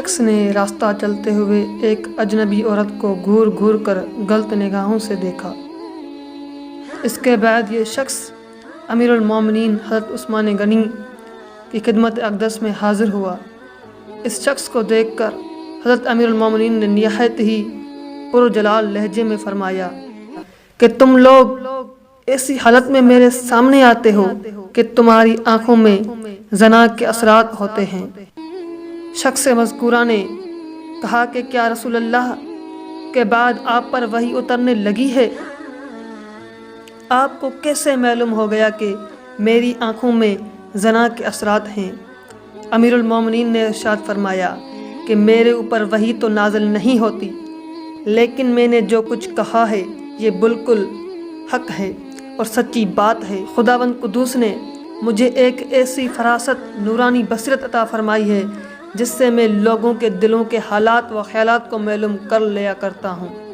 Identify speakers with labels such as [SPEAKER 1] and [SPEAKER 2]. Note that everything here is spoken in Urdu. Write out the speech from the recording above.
[SPEAKER 1] شخص نے راستہ چلتے ہوئے ایک اجنبی عورت کو گھور گھور کر غلط نگاہوں سے دیکھا۔ اس کے بعد یہ شخص امیر المومنین حضرت عثمان غنی کی خدمت اقدس میں حاضر ہوا۔ اس شخص کو دیکھ کر حضرت امیر المومنین نے نہایت ہی پرجلال لہجے میں فرمایا کہ تم لوگ ایسی حالت میں میرے سامنے آتے ہو کہ تمہاری آنکھوں میں زنا کے اثرات ہوتے ہیں۔ شخص مذکورہ نے کہا کہ کیا رسول اللہ کے بعد آپ پر وحی اترنے لگی ہے؟ آپ کو کیسے معلوم ہو گیا کہ میری آنکھوں میں زنا کے اثرات ہیں؟ امیر المومنین نے ارشاد فرمایا کہ میرے اوپر وحی تو نازل نہیں ہوتی، لیکن میں نے جو کچھ کہا ہے یہ بالکل حق ہے اور سچی بات ہے۔ خداوند قدوس نے مجھے ایک ایسی فراست نورانی بصیرت عطا فرمائی ہے جس سے میں لوگوں کے دلوں کے حالات و خیالات کو معلوم کر لیا کرتا ہوں۔